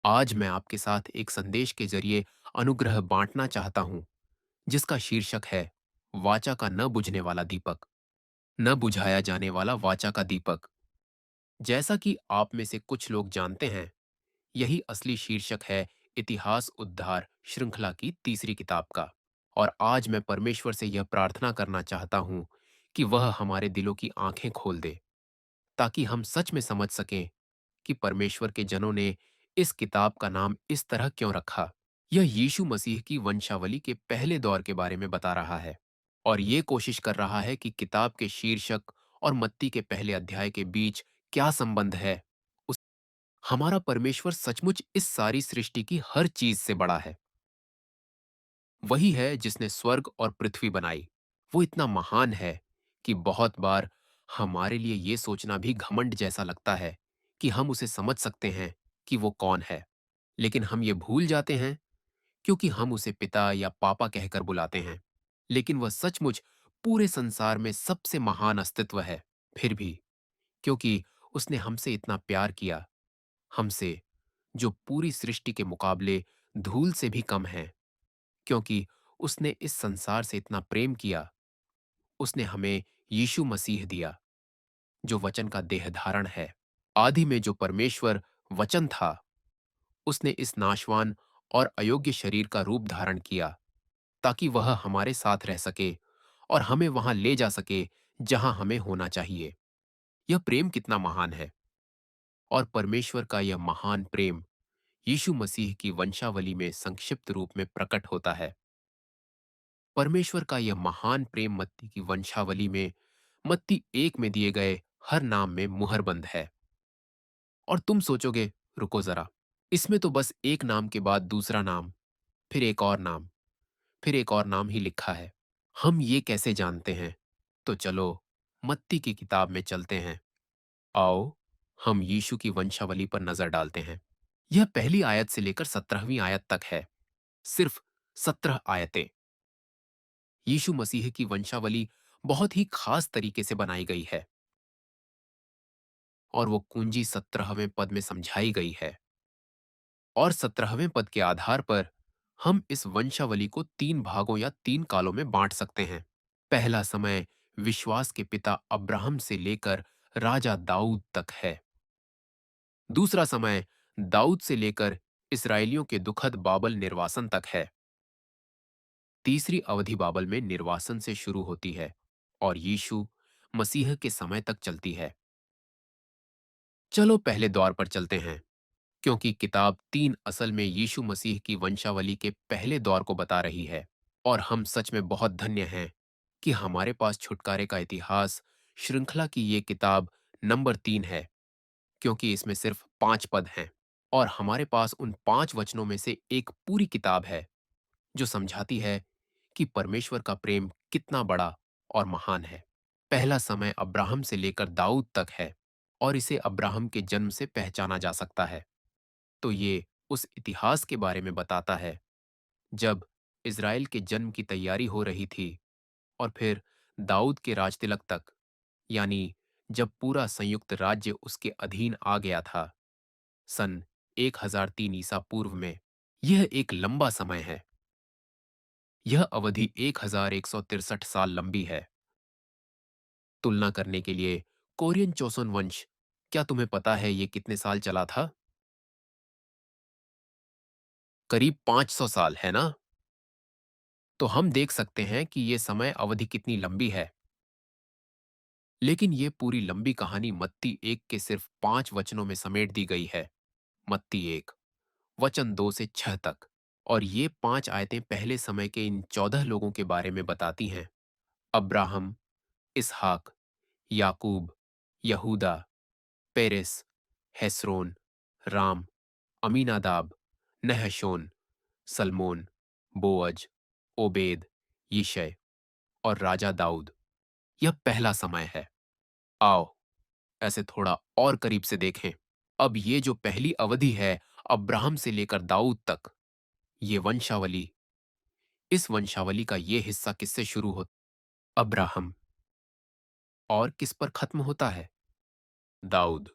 आज मैं आपके साथ एक संदेश के जरिए अनुग्रह बांटना चाहता हूं, जिसका शीर्षक है वाचा का न बुझने वाला दीपक। न बुझाया जाने वाला वाचा का दीपक। जैसा कि आप में से कुछ लोग जानते हैं, यही असली शीर्षक है इतिहास उद्धार श्रृंखला की तीसरी किताब का। और आज मैं परमेश्वर से यह प्रार्थना करना चाहता हूं कि वह हमारे दिलों की आंखें खोल दे, ताकि हम सच में समझ सकें कि परमेश्वर के जनों ने इस किताब का नाम इस तरह क्यों रखा। यह यीशु मसीह की वंशावली के पहले दौर के बारे में बता रहा है और ये कोशिश कर रहा है कि किताब के शीर्षक और मत्ती के पहले अध्याय के बीच क्या संबंध है। उस हमारा परमेश्वर सचमुच इस सारी सृष्टि की हर चीज से बड़ा है। वही है जिसने स्वर्ग और पृथ्वी बनाई। वो इतना महान है कि बहुत बार हमारे लिए ये सोचना भी घमंड जैसा लगता है कि हम उसे समझ सकते हैं कि वो कौन है। लेकिन हम ये भूल जाते हैं क्योंकि हम उसे पिता या पापा कहकर बुलाते हैं। लेकिन वह सचमुच पूरे संसार में सबसे महान अस्तित्व है। फिर भी क्योंकि उसने हमसे इतना प्यार किया, हमसे जो पूरी सृष्टि के मुकाबले धूल से भी कम है, क्योंकि उसने इस संसार से इतना प्रेम किया, उसने हमें यीशु मसीह दिया, जो वचन का देह धारण है। आदि में जो परमेश्वर वचन था, उसने इस नाशवान और अयोग्य शरीर का रूप धारण किया, ताकि वह हमारे साथ रह सके और हमें वहां ले जा सके जहां हमें होना चाहिए। यह प्रेम कितना महान है। और परमेश्वर का यह महान प्रेम यीशु मसीह की वंशावली में संक्षिप्त रूप में प्रकट होता है। परमेश्वर का यह महान प्रेम मत्ती की वंशावली में मत्ती 1 में दिए गए हर नाम में मुहरबंद है। और तुम सोचोगे, रुको जरा, इसमें तो बस एक नाम के बाद दूसरा नाम, फिर एक और नाम, फिर एक और नाम ही लिखा है। हम ये कैसे जानते हैं? तो चलो मत्ती की किताब में चलते हैं। आओ हम यीशु की वंशावली पर नजर डालते हैं। यह पहली आयत से लेकर 17वीं आयत तक है। सिर्फ 17 आयतें। यीशु मसीह की वंशावली बहुत ही खास तरीके से बनाई गई है और वो कुंजी 17वें पद में समझाई गई है। और 17वें पद के आधार पर हम इस वंशावली को 3 भागों या 3 कालों में बांट सकते हैं। पहला समय विश्वास के पिता अब्राहम से लेकर राजा दाऊद तक है। दूसरा समय दाऊद से लेकर इसराइलियों के दुखद बाबल निर्वासन तक है। तीसरी अवधि बाबल में निर्वासन से शुरू होती है और यीशु मसीह के समय तक चलती है। चलो पहले दौर पर चलते हैं, क्योंकि किताब 3 असल में यीशु मसीह की वंशावली के पहले दौर को बता रही है। और हम सच में बहुत धन्य हैं कि हमारे पास छुटकारे का इतिहास श्रृंखला की ये किताब नंबर 3 है, क्योंकि इसमें सिर्फ 5 पद हैं और हमारे पास उन 5 वचनों में से एक पूरी किताब है जो समझाती है कि परमेश्वर का प्रेम कितना बड़ा और महान है। पहला समय अब्राहम से लेकर दाऊद तक है और इसे अब्राहम के जन्म से पहचाना जा सकता है। तो ये उस इतिहास के बारे में बताता है जब इज़राइल के जन्म की तैयारी हो रही थी और फिर दाऊद के राजतिलक तक, यानी जब पूरा संयुक्त राज्य उसके अधीन आ गया था, सन 1003 ईसा पूर्व में। यह एक लंबा समय है। यह अवधि 1163 साल लंबी है। तुलना करने के लिए कोरियन चोसुन वंश, क्या तुम्हें पता है ये कितने साल चला था? करीब 500 साल, है ना? तो हम देख सकते हैं कि ये समय अवधि कितनी लंबी है। लेकिन ये पूरी लंबी कहानी मत्ती 1 के सिर्फ 5 वचनों में समेट दी गई है। मत्ती 1 वचन 2 से 6 तक। और ये 5 आयतें पहले समय के इन 14 लोगों के बारे में बताती हैं। अब्राहम, इसहाक, याकूब, यहूदा, पेरेस, हेस्रोन, राम, अमीनादाब, नहशोन, सलमोन, बोअज, ओबेद, यिशै और राजा दाऊद। यह पहला समय है। आओ ऐसे थोड़ा और करीब से देखें। अब ये जो पहली अवधि है, अब्राहम से लेकर दाऊद तक, ये वंशावली, इस वंशावली का ये हिस्सा किससे शुरू होता? अब्राहम। और किस पर खत्म होता है? दाऊद।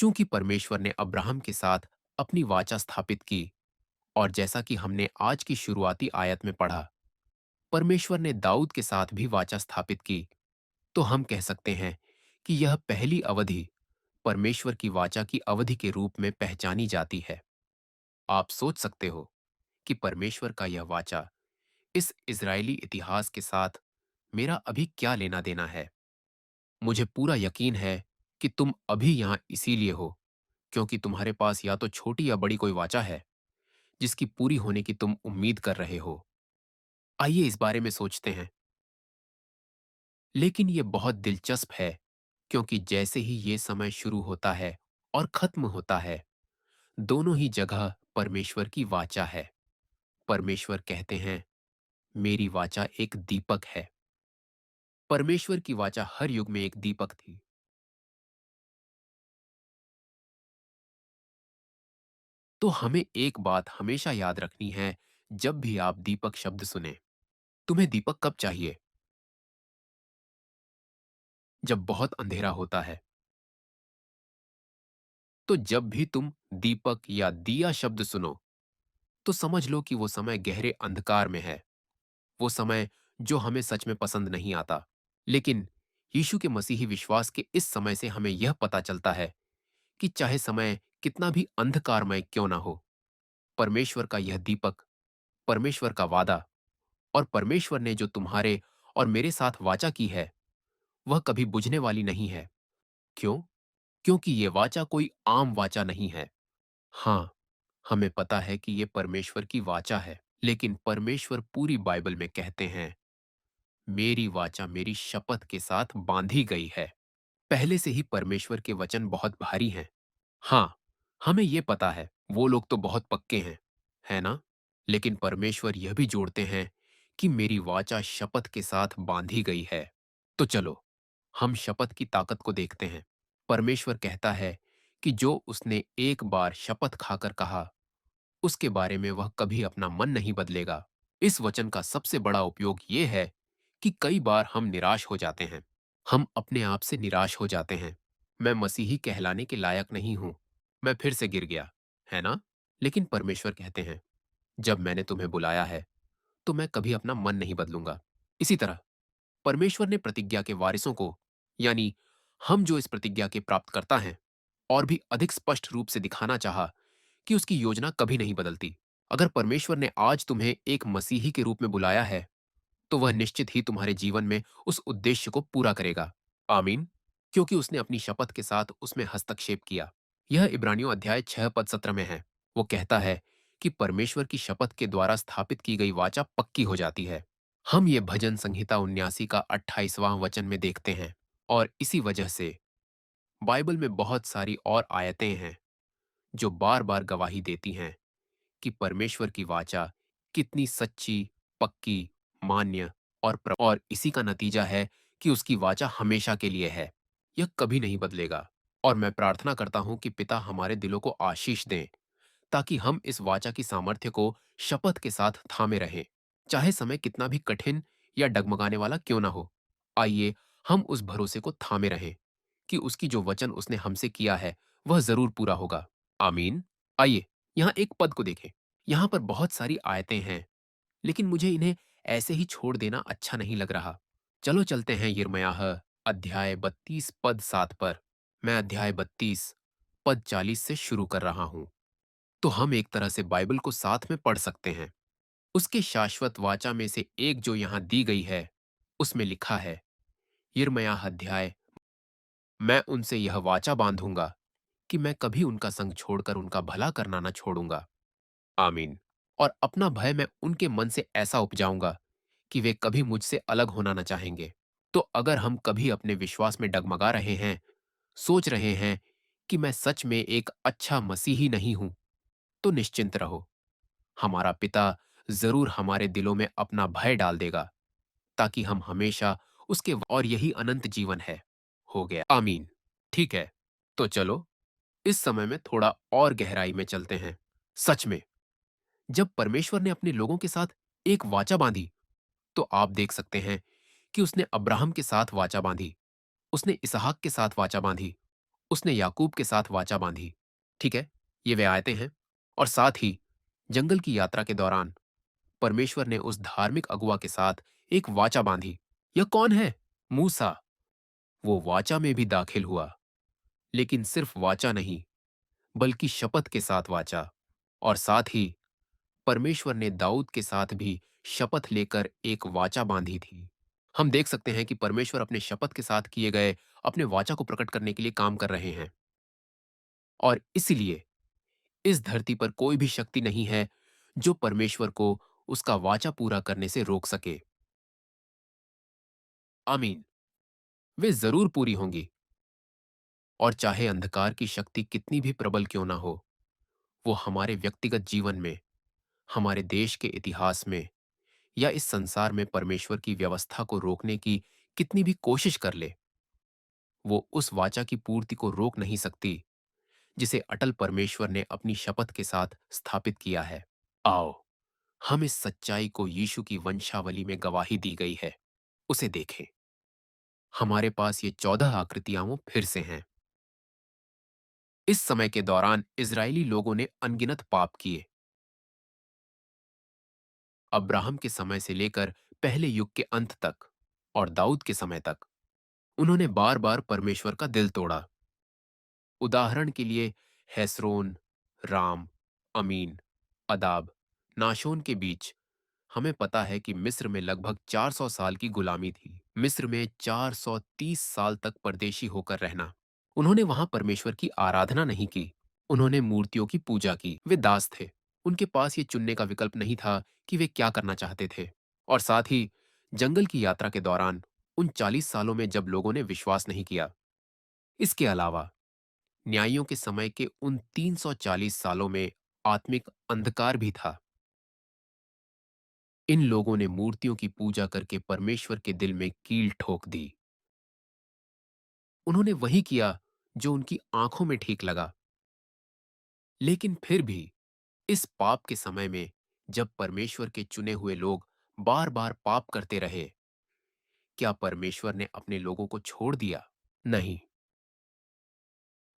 चूंकि परमेश्वर ने अब्राहम के साथ अपनी वाचा स्थापित की, और जैसा कि हमने आज की शुरुआती आयत में पढ़ा, परमेश्वर ने दाऊद के साथ भी वाचा स्थापित की, तो हम कह सकते हैं कि यह पहली अवधि परमेश्वर की वाचा की अवधि के रूप में पहचानी जाती है। आप सोच सकते हो कि परमेश्वर का यह वाचा इस इजरायली इतिहास के साथ मेरा अभी क्या लेना देना है। मुझे पूरा यकीन है कि तुम अभी यहां इसीलिए हो क्योंकि तुम्हारे पास या तो छोटी या बड़ी कोई वाचा है जिसकी पूरी होने की तुम उम्मीद कर रहे हो। आइए इस बारे में सोचते हैं। लेकिन ये बहुत दिलचस्प है क्योंकि जैसे ही ये समय शुरू होता है और खत्म होता है, दोनों ही जगह परमेश्वर की वाचा है। परमेश्वर कहते हैं, मेरी वाचा एक दीपक है। परमेश्वर की वाचा हर युग में एक दीपक थी। तो हमें एक बात हमेशा याद रखनी है, जब भी आप दीपक शब्द सुने, तुम्हें दीपक कब चाहिए? जब बहुत अंधेरा होता है। तो जब भी तुम दीपक या दिया शब्द सुनो, तो समझ लो कि वो समय गहरे अंधकार में है। वो समय जो हमें सच में पसंद नहीं आता। लेकिन यीशु के मसीही विश्वास के इस समय से हमें यह पता चलता है कि चाहे समय कितना भी अंधकारमय क्यों ना हो, परमेश्वर का यह दीपक, परमेश्वर का वादा और परमेश्वर ने जो तुम्हारे और मेरे साथ वाचा की है, वह कभी बुझने वाली नहीं है। क्यों? क्योंकि ये वाचा कोई आम वाचा नहीं है। हाँ, हमें पता है कि ये परमेश्वर की वाचा है, लेकिन परमेश्वर पूरी बाइबल में कहते हैं, मेरी वाचा मेरी शपथ के साथ बांधी गई है। पहले से ही परमेश्वर के वचन बहुत भारी हैं। हाँ, हमें ये पता है, वो लोग तो बहुत पक्के हैं, है ना? लेकिन परमेश्वर यह भी जोड़ते हैं कि मेरी वाचा शपथ के साथ बांधी गई है। तो चलो, हम शपथ की ताकत को देखते हैं। परमेश्वर कहता है कि जो उसने एक बार शपथ खाकर कहा, उसके बारे में वह कभी अपना मन नहीं बदलेगा। इस वचन का सबसे बड़ा उपयोग ये है कि कई बार हम निराश हो जाते हैं। हम अपने आप से निराश हो जाते हैं। मैं मसीही कहलाने के लायक नहीं हूं। मैं फिर से गिर गया, है ना? लेकिन परमेश्वर कहते हैं, जब मैंने तुम्हें बुलाया है, तो मैं कभी अपना मन नहीं बदलूंगा। इसी तरह परमेश्वर ने प्रतिज्ञा के वारिसों को, यानी हम जो इस प्रतिज्ञा के प्राप्तकर्ता हैं, और भी अधिक स्पष्ट रूप से दिखाना चाहा कि उसकी योजना कभी नहीं बदलती। अगर परमेश्वर ने आज तुम्हें एक मसीही के रूप में बुलाया है, तो वह निश्चित ही तुम्हारे जीवन में उस उद्देश्य को पूरा करेगा। आमीन। क्योंकि उसने अपनी शपथ के साथ उसमें हस्तक्षेप किया। यह इब्रानियों अध्याय 6 पद 17 में है। वो कहता है कि परमेश्वर की शपथ के द्वारा स्थापित की गई वाचा पक्की हो जाती है। हम ये भजन संहिता 79 का 28वां वचन में देखते हैं। और इसी वजह से बाइबल में बहुत सारी और आयतें हैं जो बार बार गवाही देती हैं कि परमेश्वर की वाचा कितनी सच्ची, पक्की, मान्य और इसी का नतीजा है कि उसकी वाचा हमेशा के लिए है। यह कभी नहीं बदलेगा। और मैं प्रार्थना करता हूं कि पिता हमारे दिलों को आशीष दें, ताकि हम इस वाचा की सामर्थ्य को शपथ के साथ थामे रहें, चाहे समय कितना भी कठिन या डगमगाने वाला क्यों ना हो। आइए हम उस भरोसे को थामे रहें कि उसकी जो वचन उसने हमसे किया है, वह जरूर पूरा होगा। आमीन। आइए यहाँ एक पद को देखें। यहाँ पर बहुत सारी आयतें हैं, लेकिन मुझे इन्हें ऐसे ही छोड़ देना अच्छा नहीं लग रहा। चलो चलते हैं यिर्मयाह अध्याय 32 पद 7 पर। मैं अध्याय 32 पद 40 से शुरू कर रहा हूं। तो हम एक तरह से बाइबल को साथ में पढ़ सकते हैं। उसके शाश्वत वाचा में से एक जो यहां दी गई है, उसमें लिखा है, यिर्मयाह अध्याय, मैं उनसे यह वाचा बांधूंगा कि मैं कभी उनका संग छोड़कर उनका भला करना न छोड़ूंगा। आमीन। और अपना भय मैं उनके मन से ऐसा उपजाऊंगा कि वे कभी मुझसे अलग होना न चाहेंगे। तो अगर हम कभी अपने विश्वास में डगमगा रहे हैं, सोच रहे हैं कि मैं सच में एक अच्छा मसीही नहीं हूं, तो निश्चिंत रहो, हमारा पिता जरूर हमारे दिलों में अपना भय डाल देगा, ताकि हम हमेशा उसके और यही अनंत जीवन है। हो गया। आमीन। ठीक है, तो चलो इस समय में थोड़ा और गहराई में चलते हैं। सच में, जब परमेश्वर ने अपने लोगों के साथ एक वाचा बांधी, तो आप देख सकते हैं कि उसने अब्राहम के साथ वाचा बांधी, उसने इसहाक के साथ वाचा बांधी, उसने याकूब के साथ वाचा बांधी। ठीक है, ये वे आयतें हैं। और साथ ही जंगल की यात्रा के दौरान परमेश्वर ने उस धार्मिक अगुआ के साथ एक वाचा बांधी। यह कौन है? मूसा। वो वाचा में भी दाखिल हुआ, लेकिन सिर्फ वाचा नहीं, बल्कि शपथ के साथ वाचा। और साथ ही परमेश्वर ने दाऊद के साथ भी शपथ लेकर एक वाचा बांधी थी। हम देख सकते हैं कि परमेश्वर अपने शपथ के साथ किए गए अपने वाचा को प्रकट करने के लिए काम कर रहे हैं। और इसलिए इस धरती पर कोई भी शक्ति नहीं है जो परमेश्वर को उसका वाचा पूरा करने से रोक सके। आमीन। वे जरूर पूरी होंगी। और चाहे अंधकार की शक्ति कितनी भी प्रबल क्यों ना हो, वो हमारे व्यक्तिगत जीवन में, हमारे देश के इतिहास में या इस संसार में परमेश्वर की व्यवस्था को रोकने की कितनी भी कोशिश कर ले, वो उस वाचा की पूर्ति को रोक नहीं सकती जिसे अटल परमेश्वर ने अपनी शपथ के साथ स्थापित किया है। आओ, हम इस सच्चाई को यीशु की वंशावली में गवाही दी गई है, उसे देखें। हमारे पास ये 14 आकृतियां वो फिर से हैं। इस समय के दौरान इजरायली लोगों ने अनगिनत पाप किए। अब्राहम के समय से लेकर पहले युग के अंत तक और दाऊद के समय तक उन्होंने बार बार परमेश्वर का दिल तोड़ा। उदाहरण के लिए हेस्रोन, राम, अमीन, अदाब, नाशोन के बीच हमें पता है कि मिस्र में लगभग 400 साल की गुलामी थी। मिस्र में 430 साल तक परदेशी होकर रहना। उन्होंने वहां परमेश्वर की आराधना नहीं की, उन्होंने मूर्तियों की पूजा की। वे दास थे। उनके पास ये चुनने का विकल्प नहीं था कि वे क्या करना चाहते थे। और साथ ही जंगल की यात्रा के दौरान उन 40 सालों में जब लोगों ने विश्वास नहीं किया। इसके अलावा न्यायियों के समय के उन 340 सालों में आत्मिक अंधकार भी था। इन लोगों ने मूर्तियों की पूजा करके परमेश्वर के दिल में कील ठोक दी। उन्होंने वही किया जो उनकी आंखों में ठीक लगा। लेकिन फिर भी इस पाप के समय में जब परमेश्वर के चुने हुए लोग बार बार पाप करते रहे, क्या परमेश्वर ने अपने लोगों को छोड़ दिया? नहीं।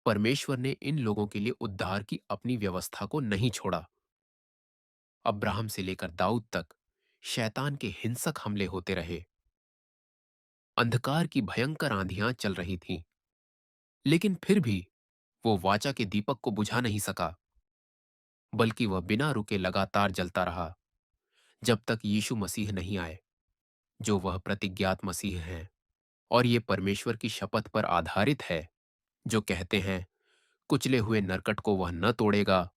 परमेश्वर ने इन लोगों के लिए उद्धार की अपनी व्यवस्था को नहीं छोड़ा। अब्राहम से लेकर दाऊद तक शैतान के हिंसक हमले होते रहे। अंधकार की भयंकर आंधियां चल रही थीं, लेकिन फिर भी वो वाचा के दीपक को बुझा नहीं सका, बल्कि वह बिना रुके लगातार जलता रहा जब तक यीशु मसीह नहीं आए, जो वह प्रतिज्ञात मसीह हैं। और ये परमेश्वर की शपथ पर आधारित है, जो कहते हैं, कुचले हुए नरकट को वह न तोड़ेगा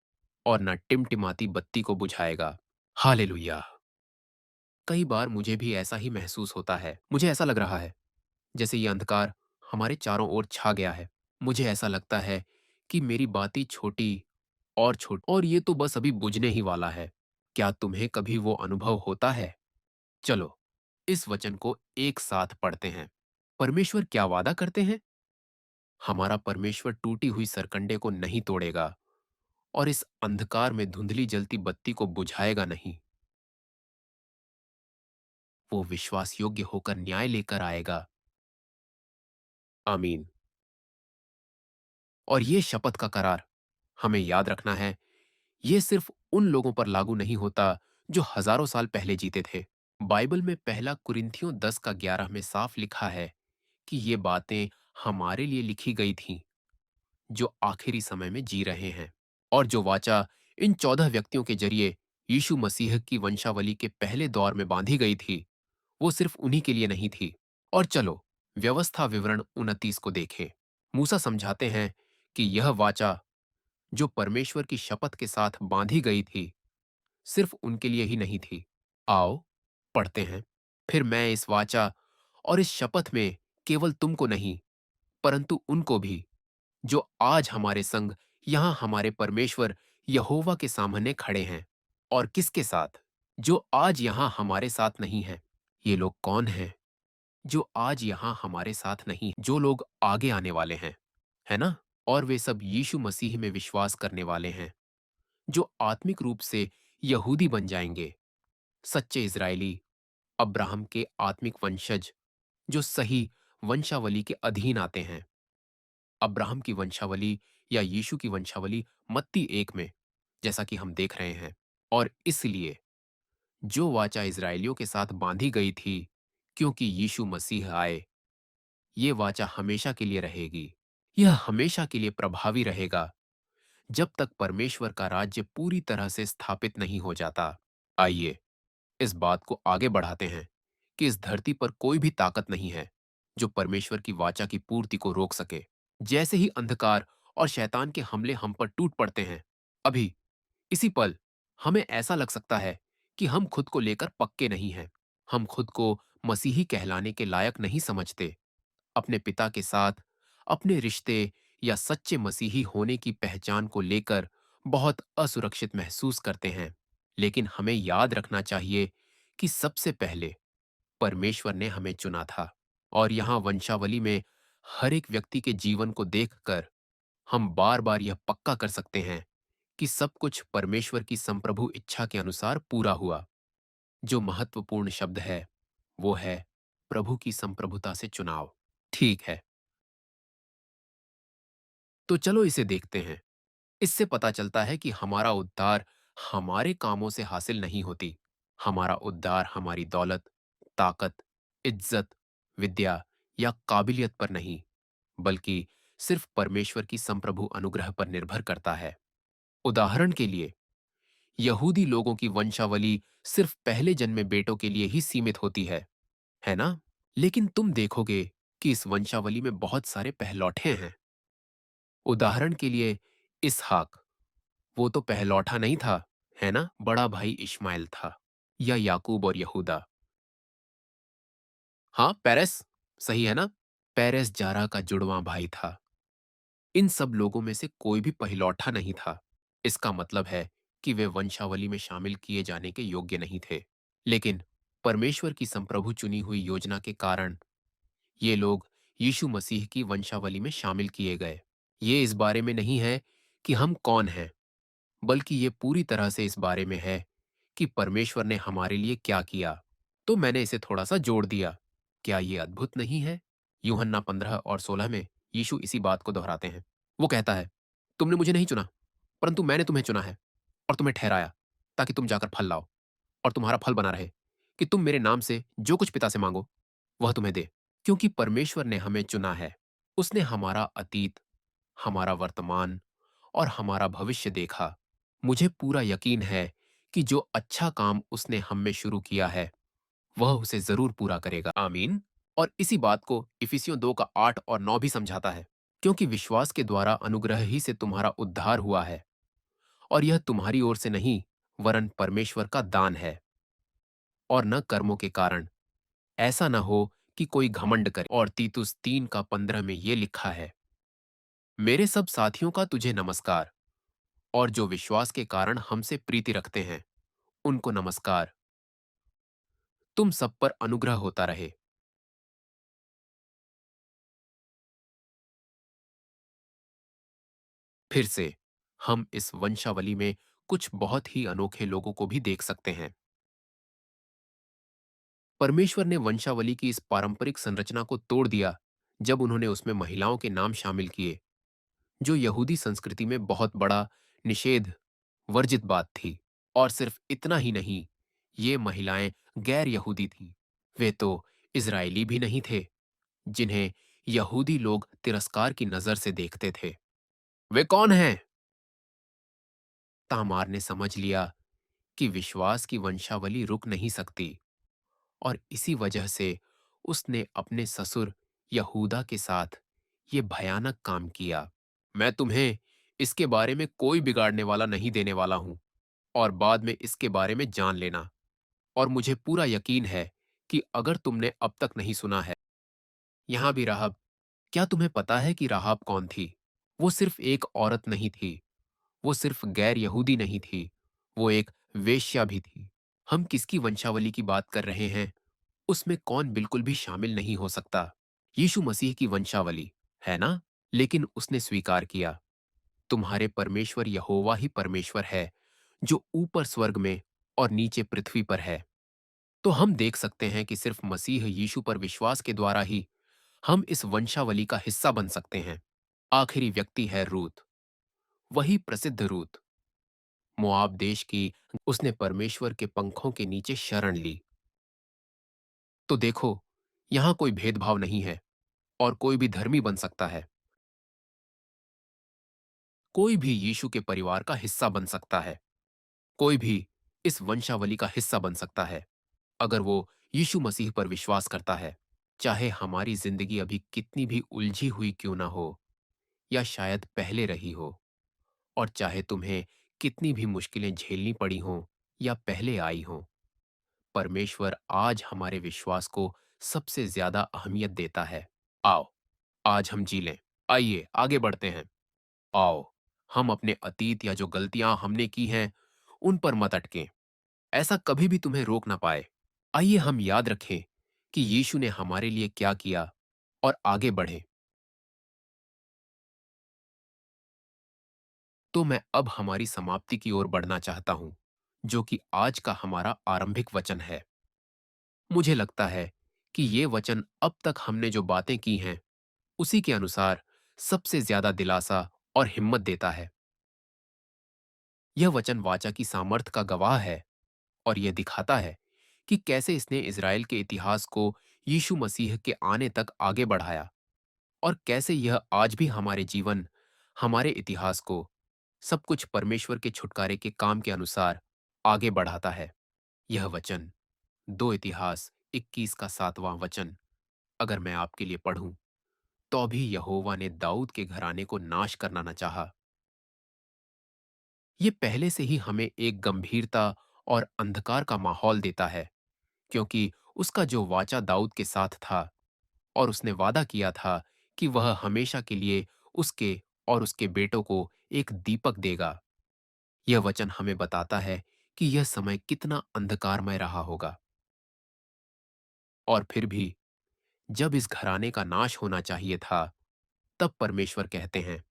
और न टिमटिमाती बत्ती को बुझाएगा। हालेलुया। कई बार मुझे भी ऐसा ही महसूस होता है। मुझे ऐसा लग रहा है जैसे ये अंधकार हमारे चारों ओर छा गया है। मुझे ऐसा लगता है कि मेरी बातें छोटी और छोटी और ये तो बस अभी बुझने ही वाला है। क्या तुम्हें कभी वो अनुभव होता है? चलो इस वचन को एक साथ पढ़ते हैं। परमेश्वर क्या वादा करते हैं? हमारा परमेश्वर टूटी हुई सरकंडे को नहीं तोड़ेगा और इस अंधकार में धुंधली जलती बत्ती को बुझाएगा नहीं। वो विश्वास योग्य होकर न्याय लेकर आएगा। आमीन। और ये शपथ का करार हमें याद रखना है, ये सिर्फ उन लोगों पर लागू नहीं होता जो हजारों साल पहले जीते थे। बाइबल में पहला कुरिन्थियों 10 का 11 में साफ लिखा है कि ये बातें हमारे लिए लिखी गई थीं जो आखिरी समय में जी रहे हैं। और जो वाचा इन 14 व्यक्तियों के जरिए यीशु मसीह की वंशावली के पहले दौर में बांधी गई थी, वो सिर्फ उन्हीं के लिए नहीं थी। और चलो व्यवस्था विवरण 29 को देखें। मूसा समझाते हैं कि यह वाचा जो परमेश्वर की शपथ के साथ बांधी गई थी, सिर्फ उनके लिए ही नहीं थी। आओ पढ़ते हैं। फिर मैं इस वाचा और इस शपथ में केवल तुमको नहीं, परंतु उनको भी जो आज हमारे संग यहां हमारे परमेश्वर यहोवा के सामने खड़े हैं। और किसके साथ? जो आज यहां हमारे साथ नहीं है। ये लोग कौन हैं जो आज यहां हमारे साथ नहीं, जो लोग आगे आने वाले हैं, है ना? और वे सब यीशु मसीह में विश्वास करने वाले हैं, जो आत्मिक रूप से यहूदी बन जाएंगे, सच्चे इजरायली, अब्राहम के आत्मिक वंशज, जो सही वंशावली के अधीन आते हैं। अब्राहम की वंशावली या यीशु की वंशावली मत्ती 1 में, जैसा कि हम देख रहे हैं। और इसलिए जो वाचा इज़राइलियों के साथ बांधी गई थी, क्योंकि यीशु मसीह आए, ये वाचा हमेशा के लिए रहेगी। यह हमेशा के लिए प्रभावी रहेगा, जब तक परमेश्वर का राज्य पूरी तरह से स्थापित नहीं हो जाता। आइए इस बात को आगे बढ़ाते हैं कि इस धरती पर कोई भी ताकत नहीं है जो परमेश्वर की वाचा की पूर्ति को रोक सके। जैसे ही अंधकार और शैतान के हमले हम पर टूट पड़ते हैं, अभी इसी पल हमें ऐसा लग सकता है कि हम खुद को लेकर पक्के नहीं हैं। हम खुद को मसीही कहलाने के लायक नहीं समझते। अपने पिता के साथ, अपने रिश्ते या सच्चे मसीही होने की पहचान को लेकर बहुत असुरक्षित महसूस करते हैं। लेकिन हमें याद रखना चाहिए कि सबसे पहले परमेश्वर ने हमें चुना था। और यहाँ वंशावली में हर एक व्यक्ति के जीवन को देखकर हम बार बार यह पक्का कर सकते हैं कि सब कुछ परमेश्वर की संप्रभु इच्छा के अनुसार पूरा हुआ। जो महत्वपूर्ण शब्द है वो है प्रभु की संप्रभुता से चुनाव। ठीक है, तो चलो इसे देखते हैं। इससे पता चलता है कि हमारा उद्धार हमारे कामों से हासिल नहीं होती। हमारा उद्धार हमारी दौलत, ताकत, इज्जत, विद्या या काबिलियत पर नहीं, बल्कि सिर्फ परमेश्वर की संप्रभु अनुग्रह पर निर्भर करता है। उदाहरण के लिए, यहूदी लोगों की वंशावली सिर्फ पहले जन्मे बेटों के लिए ही सीमित होती है ना? लेकिन तुम देखोगे कि इस वंशावली में बहुत सारे पहलौठे हैं। उदाहरण के लिए, इसहाक, वो तो पहलौठा नहीं था, है ना? बड़ा भाई इश्माइल था। या याकूब और यहूदा। हाँ, पेरेस, सही है ना? पेरेस जारा का जुड़वां भाई था। इन सब लोगों में से कोई भी पहिलौठा नहीं था। इसका मतलब है कि वे वंशावली में शामिल किए जाने के योग्य नहीं थे। लेकिन परमेश्वर की संप्रभु चुनी हुई योजना के कारण ये लोग यीशु मसीह की वंशावली में शामिल किए गए। ये इस बारे में नहीं है कि हम कौन हैं, बल्कि ये पूरी तरह से इस बारे में है कि परमेश्वर ने हमारे लिए क्या किया। तो मैंने इसे थोड़ा सा जोड़ दिया। क्या ये अद्भुत नहीं है? यूहन्ना 15 और 16 में यीशु इसी बात को दोहराते हैं। वो कहता है, तुमने मुझे नहीं चुना, परंतु मैंने तुम्हें चुना है और तुम्हें ठहराया, ताकि तुम जाकर फल लाओ और तुम्हारा फल बना रहे, कि तुम मेरे नाम से जो कुछ पिता से मांगो वह तुम्हें दे। क्योंकि परमेश्वर ने हमें चुना है। उसने हमारा अतीत, हमारा वर्तमान और हमारा भविष्य देखा। मुझे पूरा यकीन है कि जो अच्छा काम उसने हम में शुरू किया है, वह उसे जरूर पूरा करेगा। आमीन। और इसी बात को इफिसियों 2 का 8 और 9 भी समझाता है। क्योंकि विश्वास के द्वारा अनुग्रह ही से तुम्हारा उद्धार हुआ है, और यह तुम्हारी ओर से नहीं, वरन परमेश्वर का दान है, और न कर्मों के कारण, ऐसा न हो कि कोई घमंड करे। और तीतुस 3 का 15 में ये लिखा है, मेरे सब साथियों का तुझे नमस्कार, और जो विश्वास के कारण हमसे प्रीति रखते हैं उनको नमस्कार। तुम सब पर अनुग्रह होता रहे। फिर से हम इस वंशावली में कुछ बहुत ही अनोखे लोगों को भी देख सकते हैं। परमेश्वर ने वंशावली की इस पारंपरिक संरचना को तोड़ दिया जब उन्होंने उसमें महिलाओं के नाम शामिल किए, जो यहूदी संस्कृति में बहुत बड़ा निषेध, वर्जित बात थी। और सिर्फ इतना ही नहीं, ये महिलाएं गैर यहूदी थीं। वे तो इजरायली भी नहीं थे, जिन्हें यहूदी लोग तिरस्कार की नजर से देखते थे। वे कौन हैं? तामार ने समझ लिया कि विश्वास की वंशावली रुक नहीं सकती, और इसी वजह से उसने अपने ससुर यहूदा के साथ ये भयानक काम किया। मैं तुम्हें इसके बारे में कोई बिगाड़ने वाला नहीं देने वाला हूं, और बाद में इसके बारे में जान लेना। और मुझे पूरा यकीन है कि अगर तुमने अब तक नहीं सुना है, यहां भी राहब, क्या तुम्हें पता है कि राहब कौन थी? वो सिर्फ एक औरत नहीं थी, वो सिर्फ गैर यहूदी नहीं थी, वो एक वेश्या भी थी। हम किसकी वंशावली की बात कर रहे हैं, उसमें कौन बिल्कुल भी शामिल नहीं हो सकता? यीशु मसीह की वंशावली, है ना? लेकिन उसने स्वीकार किया, तुम्हारे परमेश्वर यहोवा ही परमेश्वर है, जो ऊपर स्वर्ग में और नीचे पृथ्वी पर है। तो हम देख सकते हैं कि सिर्फ मसीह यीशु पर विश्वास के द्वारा ही हम इस वंशावली का हिस्सा बन सकते हैं। आखिरी व्यक्ति है रूत, वही प्रसिद्ध रूत। मोआब देश की उसने परमेश्वर के पंखों के नीचे शरण ली। तो देखो, यहां कोई भेदभाव नहीं है और कोई भी धर्मी बन सकता है। कोई भी यीशु के परिवार का हिस्सा बन सकता है। कोई भी इस वंशावली का हिस्सा बन सकता है, अगर वो यीशु मसीह पर विश्वास करता है। चाहे हमारी जिंदगी अभी कितनी भी उलझी हुई क्यों ना हो, या शायद पहले रही हो, और चाहे तुम्हें कितनी भी मुश्किलें झेलनी पड़ी हों या पहले आई हों, परमेश्वर आज हमारे विश्वास को सबसे ज्यादा अहमियत देता है। आओ, आज हम जी लें। आइए आगे बढ़ते हैं। आओ, हम अपने अतीत या जो गलतियां हमने की हैं, उन पर मत अटकें। ऐसा कभी भी तुम्हें रोक ना पाए। आइए हम याद रखें कि यीशु ने हमारे लिए क्या किया और आगे बढ़े। तो मैं अब हमारी समाप्ति की ओर बढ़ना चाहता हूं, जो कि आज का हमारा आरंभिक वचन है। मुझे लगता है कि ये वचन अब तक हमने जो बातें की हैं, उसी के अनुसार सबसे ज्यादा दिलासा और हिम्मत देता है। यह वचन वाचा की सामर्थ का गवाह है और यह दिखाता है कि कैसे इसने इज़राइल के इतिहास को यीशु मसीह के आने तक आगे बढ़ाया, और कैसे यह आज भी हमारे जीवन, हमारे इतिहास को सब कुछ परमेश्वर के छुटकारे के काम के अनुसार आगे बढ़ाता है। यह वचन 2 इतिहास 21 का 7वां वचन अगर मैं आपके लिए पढ़ूं, तो भी यहोवा ने दाऊद के घराने को नाश करना न चाहा। ये पहले से ही हमें एक गंभीरता और अंधकार का माहौल देता है, क्योंकि उसका जो वाचा दाऊद के साथ था, और उसने वादा किया था कि वह हमेशा के लिए उसके और उसके बेटों को एक दीपक देगा। यह वचन हमें बताता है कि यह समय कितना अंधकारमय रहा होगा। और फिर भी जब इस घराने का नाश होना चाहिए था, तब परमेश्वर कहते हैं,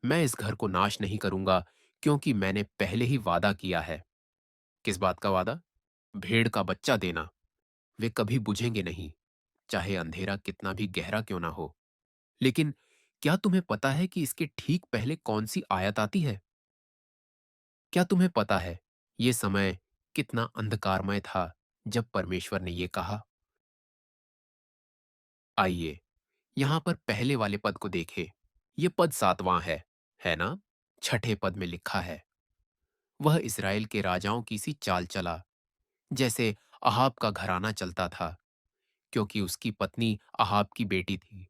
मैं इस घर को नाश नहीं करूंगा, क्योंकि मैंने पहले ही वादा किया है। किस बात का वादा? भेड़ का बच्चा देना। वे कभी बुझेंगे नहीं, चाहे अंधेरा कितना भी गहरा क्यों ना हो। लेकिन क्या तुम्हें पता है कि इसके ठीक पहले कौन सी आयत आती है? क्या तुम्हें पता है ये समय कितना अंधकारमय था जब परमेश्वर ने ये कहा? आइए यहां पर पहले वाले पद को देखें। ये पद 7वां है ना? छठे पद में लिखा है, वह इसराइल के राजाओं की सी चाल चला, जैसे अहाब का घराना चलता था, क्योंकि उसकी पत्नी अहाब की बेटी थी,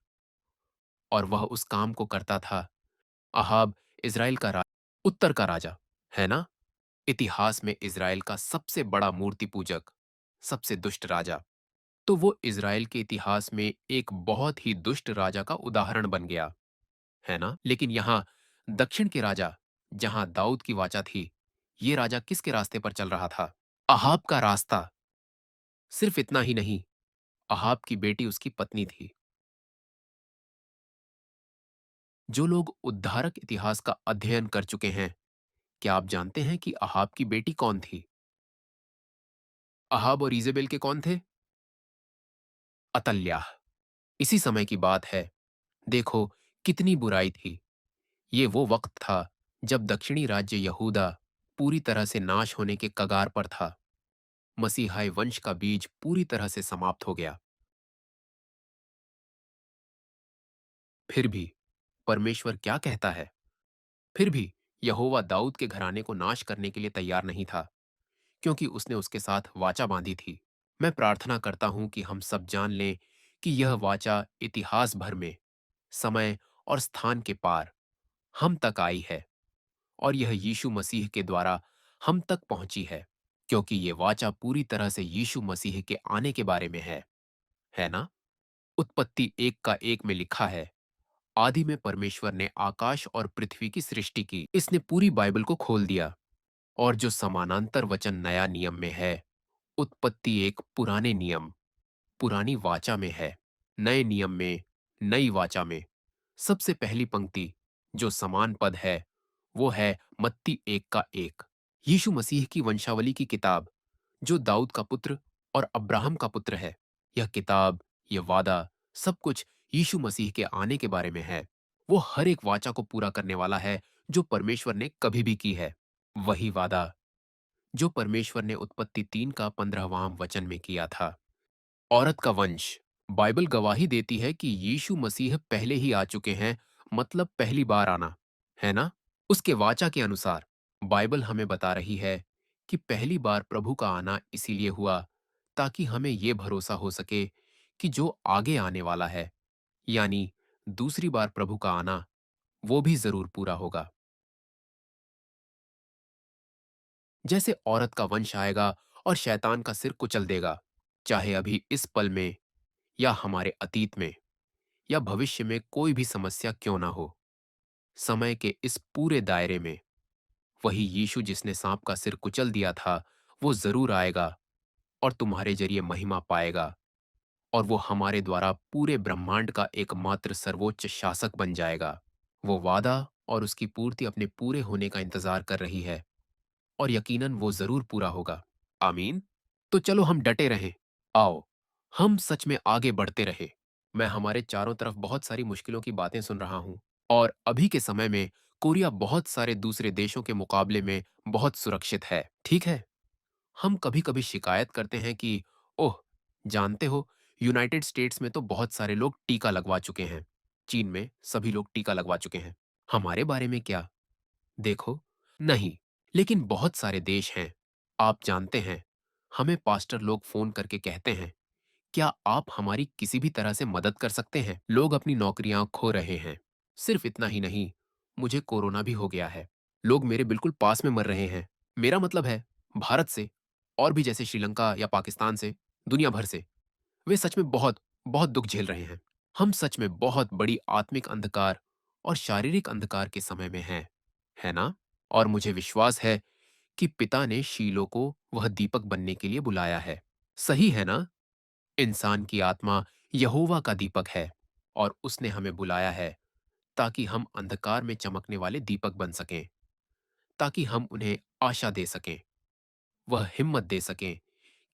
और वह उस काम को करता था। अहाब इज़राइल का उत्तर का राजा, है ना? इतिहास में इज़राइल का सबसे बड़ा मूर्ति पूजक, सबसे दुष्ट राजा। तो वो इज़राइल के इतिहास में एक बहुत ही दुष्ट राजा का उदाहरण बन गया, है ना? लेकिन यहाँ दक्षिण के राजा, जहाँ दाऊद की वाचा थी, ये राजा किसके रास्ते पर चल रहा था? अहाब का रास्ता। सिर्फ इतना ही नहीं, अहाब की बेटी उसकी पत्नी थी। जो लोग उद्धारक इतिहास का अध्ययन कर चुके हैं, क्या आप जानते हैं कि अहाब की बेटी कौन थी? अहाब और ईजेबेल के कौन थे? अतल्याह। इसी समय की बात है। देखो कितनी बुराई थी। ये वो वक्त था जब दक्षिणी राज्य यहूदा पूरी तरह से नाश होने के कगार पर था। मसीहाई वंश का बीज पूरी तरह से समाप्त हो गया। फिर भी परमेश्वर क्या कहता है? फिर भी यहोवा दाऊद के घराने को नाश करने के लिए तैयार नहीं था, क्योंकि उसने उसके साथ वाचा बांधी थी। मैं प्रार्थना करता हूं कि हम सब जान लें कि यह वाचा इतिहास भर में, समय और स्थान के पार हम तक आई है, और यह यीशु मसीह के द्वारा हम तक पहुंची है, क्योंकि ये वाचा पूरी तरह से यीशु मसीह के आने के बारे में है ना? उत्पत्ति 1 का 1 में लिखा है, आदि में परमेश्वर ने आकाश और पृथ्वी की सृष्टि की। इसने पूरी बाइबल को खोल दिया। और जो समानांतर वचन नया नियम में है, उत्पत्ति 1 पुराने नियम, पुरानी वाचा में है। नए नियम में, नई वाचा में सबसे पहली पंक्ति जो समान पद है, वो है मत्ती 1 का 1। यीशु मसीह की वंशावली की किताब, जो दाऊद का पुत्र और अब्राहम का पुत्र है। यह किताब, यह वादा, सब कुछ यीशु मसीह के आने के बारे में है। वो हर एक वाचा को पूरा करने वाला है जो परमेश्वर ने कभी भी की है। वही वादा जो परमेश्वर ने उत्पत्ति 3 का 15वां वचन में किया था। औरत का वंश। बाइबल गवाही देती है कि यीशु मसीह पहले ही आ चुके हैं, मतलब पहली बार आना, है ना? उसके वाचा के अनुसार बाइबल हमें बता रही है कि पहली बार प्रभु का आना इसीलिए हुआ ताकि हमें ये भरोसा हो सके कि जो आगे आने वाला है, यानी दूसरी बार प्रभु का आना, वो भी जरूर पूरा होगा। जैसे औरत का वंश आएगा और शैतान का सिर कुचल देगा, चाहे अभी इस पल में या हमारे अतीत में या भविष्य में कोई भी समस्या क्यों ना हो। समय के इस पूरे दायरे में वही यीशु जिसने सांप का सिर कुचल दिया था, वो जरूर आएगा और तुम्हारे जरिए महिमा पाएगा, और वो हमारे द्वारा पूरे ब्रह्मांड का एकमात्र सर्वोच्च शासक बन जाएगा। वो वादा और उसकी पूर्ति अपने पूरे होने का इंतजार कर रही है, और यकीनन वो जरूर पूरा होगा। आमीन। तो चलो हम डटे रहें। आओ, हम सच में आगे बढ़ते रहे। मैं हमारे चारों तरफ बहुत सारी मुश्किलों की बातें सुन रहा हूं, और अभी के समय में कोरिया बहुत सारे दूसरे देशों के मुकाबले में बहुत सुरक्षित है। ठीक है, हम कभी कभी शिकायत करते हैं कि ओह, जानते हो, यूनाइटेड स्टेट्स में तो बहुत सारे लोग टीका लगवा चुके हैं, चीन में सभी लोग टीका लगवा चुके हैं। हमारे बारे में क्या? देखो, नहीं, लेकिन बहुत सारे देश हैं। आप जानते हैं, हमें पास्टर लोग फोन करके कहते हैं, क्या आप हमारी किसी भी तरह से मदद कर सकते हैं? लोग अपनी नौकरियां खो रहे हैं। सिर्फ इतना ही नहीं, मुझे कोरोना भी हो गया है। लोग मेरे बिल्कुल पास में मर रहे हैं। मेरा मतलब है, भारत से, और भी जैसे श्रीलंका या पाकिस्तान से, दुनिया भर से। वे सच में बहुत, बहुत दुख झेल रहे हैं। हम सच में बहुत बड़ी आत्मिक अंधकार और शारीरिक अंधकार के समय में हैं, है ना? और मुझे विश्वास है कि पिता ने शीलो को वह दीपक बनने के लिए बुलाया है। सही है ना? इंसान की आत्मा यहोवा का दीपक है, और उसने हमें बुलाया है ताकि हम अंधकार में चमकने वाले दीपक बन सकें, ताकि हम उन्हें आशा दे सकें, वह हिम्मत दे सकें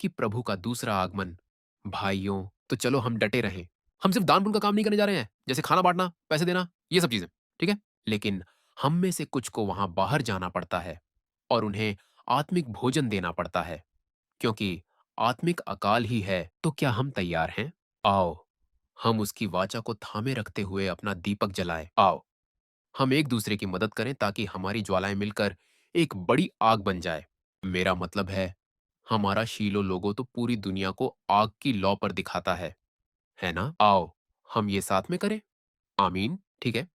कि प्रभु का दूसरा आगमन। भाइयों, तो चलो हम डटे रहें। हम सिर्फ दान पुण्य का काम नहीं करने जा रहे हैं, जैसे खाना बांटना, पैसे देना, ये सब चीजें, ठीक है? लेकिन हम में से कुछ को वहां बाहर जाना पड़ता है और उन्हें आत्मिक भोजन देना पड़ता है, क्योंकि आत्मिक अकाल ही है। तो क्या हम तैयार हैं? आओ, हम उसकी वाचा को थामे रखते हुए अपना दीपक जलाएं। आओ, हम एक दूसरे की मदद करें ताकि हमारी ज्वालाएं मिलकर एक बड़ी आग बन जाए। मेरा मतलब है, हमारा शीलो लोगो तो पूरी दुनिया को आग की लौ पर दिखाता है ना? आओ, हम ये साथ में करें। आमीन। ठीक है।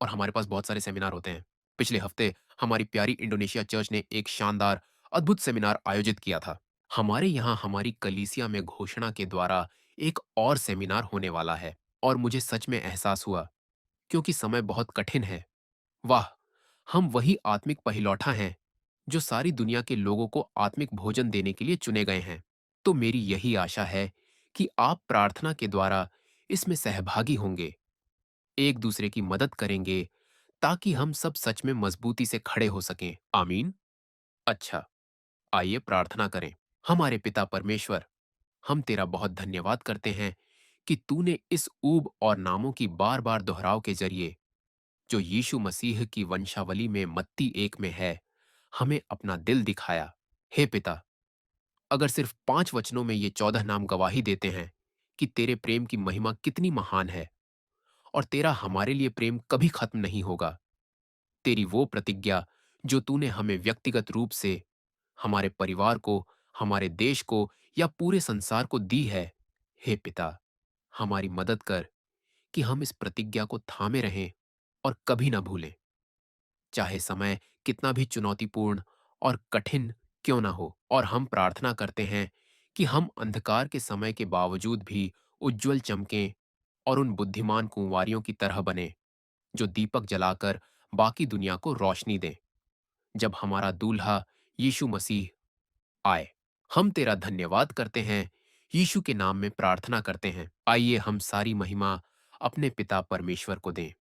और हमारे पास बहुत सारे सेमिनार होते हैं। पिछले हफ्ते हमारी प्यारी इंडोनेशिया चर्च ने एक शानदार, अद्भुत सेमिनार आयोजित किया था। हमारे यहाँ हमारी कलीसिया में घोषणा के द्वारा एक और सेमिनार होने वाला है, और मुझे सच में एहसास हुआ, क्योंकि समय बहुत कठिन है। वाह! हम वही आत्मिक पहिलौठा हैं जो सारी दुनिया के लोगों को आत्मिक भोजन देने के लिए चुने गए हैं। तो मेरी यही आशा है कि आप प्रार्थना के द्वारा इसमें सहभागी होंगे, एक दूसरे की मदद करेंगे, ताकि हम सब सच में मजबूती से खड़े हो सकें। आमीन। अच्छा, आइए प्रार्थना करें। हमारे पिता परमेश्वर, हम तेरा बहुत धन्यवाद करते हैं कि तूने इस ऊब और नामों की बार बार दोहराव के जरिए, जो यीशु मसीह की वंशावली में मत्ती 1 में है, हमें अपना दिल दिखाया। हे पिता, अगर सिर्फ 5 वचनों में ये 14 नाम गवाही देते हैं कि तेरे प्रेम की महिमा कितनी महान है, और तेरा हमारे लिए प्रेम कभी खत्म नहीं होगा, तेरी वो प्रतिज्ञा जो तूने हमें व्यक्तिगत रूप से, हमारे परिवार को, हमारे देश को या पूरे संसार को दी है, हे पिता, हमारी मदद कर कि हम इस प्रतिज्ञा को थामे रहें और कभी ना भूलें, चाहे समय कितना भी चुनौतीपूर्ण और कठिन क्यों ना हो। और हम प्रार्थना करते हैं कि हम अंधकार के समय के बावजूद भी उज्जवल चमकें और उन बुद्धिमान कुंवारियों की तरह बने जो दीपक जलाकर बाकी दुनिया को रोशनी दें जब हमारा दूल्हा यीशु मसीह आए। हम तेरा धन्यवाद करते हैं, यीशु के नाम में प्रार्थना करते हैं। आइए हम सारी महिमा अपने पिता परमेश्वर को दें।